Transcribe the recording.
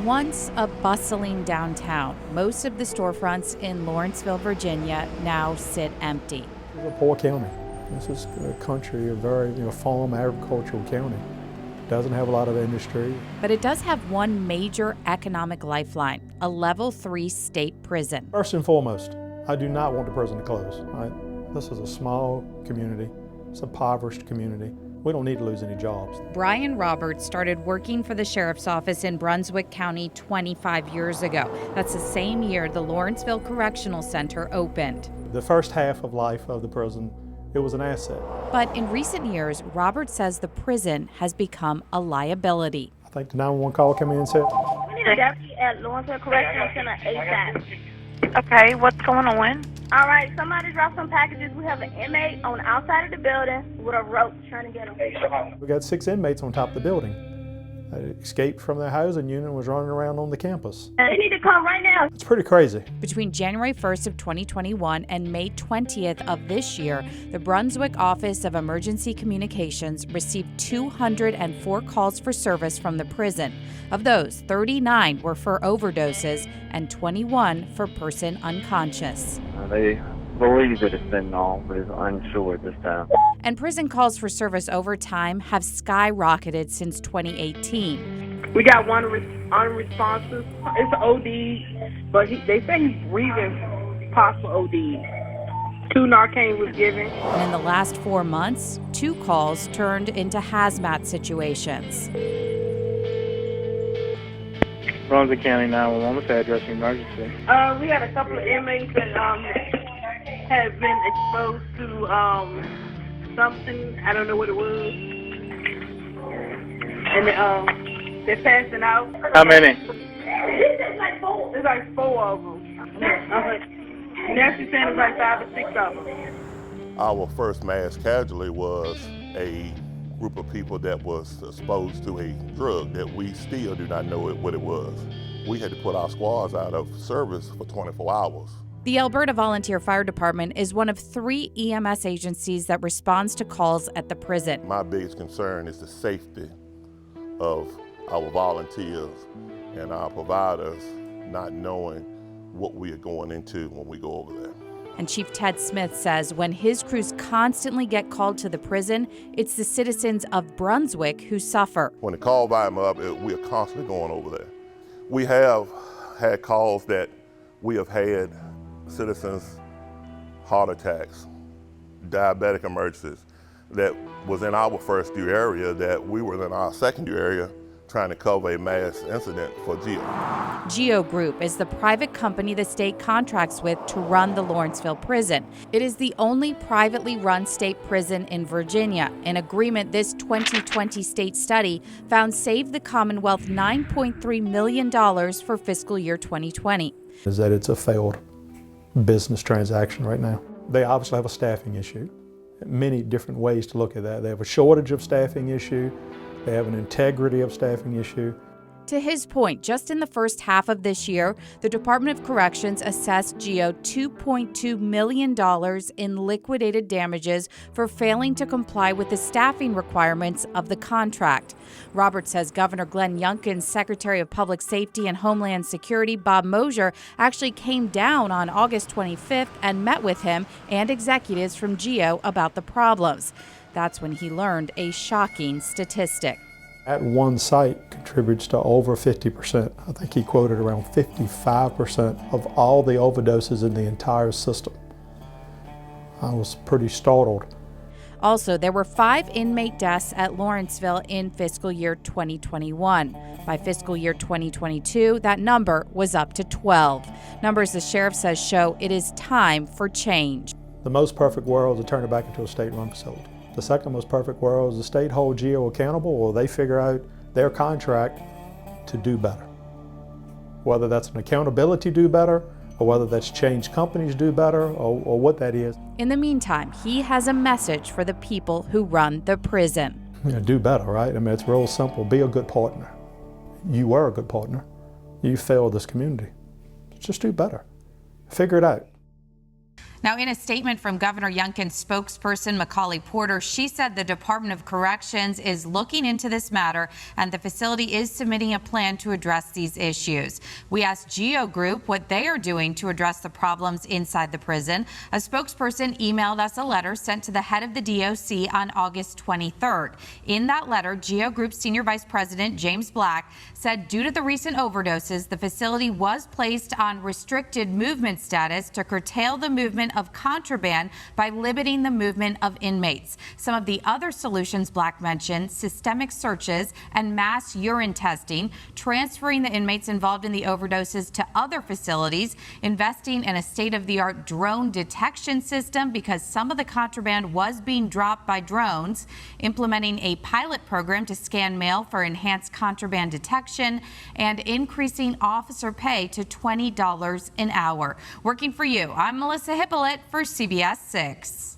Once a bustling downtown, most of the storefronts in Lawrenceville, Virginia now sit empty. It's a poor county. This is a country, a very farm agricultural county. Doesn't have a lot of industry. But it does have one major economic lifeline, a level 3 state prison. First and foremost, I do not want the prison to close. Right? This is a small community. It's a impoverished community. We don't need to lose any jobs. Brian Roberts started working for the sheriff's office in Brunswick County 25 years ago. That's the same year the Lawrenceville Correctional Center opened. The first half of life of the prison, it was an asset. But in recent years, Roberts says the prison has become a liability. I think the 911 call came in and said, "We need a deputy at Lawrenceville Correctional Center ASAP." Okay, what's going on? All right, somebody dropped some packages. We have an inmate on the outside of the building with a rope trying to get him. We got 6 inmates on top of the building. They escaped from their housing unit and was running around on the campus. They need to come right now. It's pretty crazy. Between January 1st of 2021 and May 20th of this year, the Brunswick Office of Emergency Communications received 204 calls for service from the prison. Of those, 39 were for overdoses and 21 for person unconscious. They believe that it's fentanyl, but is unsure at this time. And prison calls for service over time have skyrocketed since 2018. We got one unresponsive. It's an OD, but they say he's breathing possible OD. 2 Narcan was given. And in the last 4 months, 2 calls turned into hazmat situations. Brunswick County 911, what's the address of emergency? We had a couple of inmates that have been exposed to something. I don't know what it was. And they're passing out. How many? It's like 4 of them. Nancy said it's like 5 or 6 of them. Our first mass casualty was a group of people that was exposed to a drug that we still do not know what it was. We had to put our squads out of service for 24 hours. The Alberta Volunteer Fire Department is one of 3 EMS agencies that responds to calls at the prison. My biggest concern is the safety of our volunteers and our providers not knowing what we are going into when we go over there. And Chief Ted Smith says when his crews constantly get called to the prison, it's the citizens of Brunswick who suffer. When the call volume up, we are constantly going over there. We have had calls that we have had citizens' heart attacks, diabetic emergencies that was in our first due area that we were in our second due area trying to cover a mass incident for GEO. GEO Group is the private company the state contracts with to run the Lawrenceville prison. It is the only privately run state prison in Virginia. An agreement this 2020 state study found saved the Commonwealth $9.3 million for fiscal year 2020. Is that it's a failed business transaction right now. They obviously have a staffing issue. Many different ways to look at that. They have a shortage of staffing issue. They have an integrity of staffing issue. To his point, just in the first half of this year, the Department of Corrections assessed GEO $2.2 million in liquidated damages for failing to comply with the staffing requirements of the contract. Roberts says Governor Glenn Youngkin's Secretary of Public Safety and Homeland Security, Bob Mosier, actually came down on August 25th and met with him and executives from GEO about the problems. That's when he learned a shocking statistic. At one site contributes to over 50%. I think he quoted around 55% of all the overdoses in the entire system. I was pretty startled. Also, there were 5 inmate deaths at Lawrenceville in fiscal year 2021. By fiscal year 2022, that number was up to 12. Numbers the sheriff says show it is time for change. The most perfect world is to turn it back into a state-run facility. The second most perfect world is the state hold GEO accountable or they figure out their contract to do better. Whether that's an accountability do better or whether that's change companies do better or what that is. In the meantime, he has a message for the people who run the prison. Do better, right? I mean, it's real simple. Be a good partner. You were a good partner. You failed this community. Just do better. Figure it out. Now, in a statement from Governor Youngkin's spokesperson, Macaulay Porter, she said the Department of Corrections is looking into this matter and the facility is submitting a plan to address these issues. We asked GEO Group what they are doing to address the problems inside the prison. A spokesperson emailed us a letter sent to the head of the DOC on August 23rd. In that letter, GEO Group Senior Vice President James Black said due to the recent overdoses, the facility was placed on restricted movement status to curtail the movement of contraband by limiting the movement of inmates. Some of the other solutions Black mentioned: systemic searches and mass urine testing, transferring the inmates involved in the overdoses to other facilities, investing in a state-of-the-art drone detection system because some of the contraband was being dropped by drones, implementing a pilot program to scan mail for enhanced contraband detection, and increasing officer pay to $20 an hour. Working for you, I'm Melissa Hippolyte for CBS 6.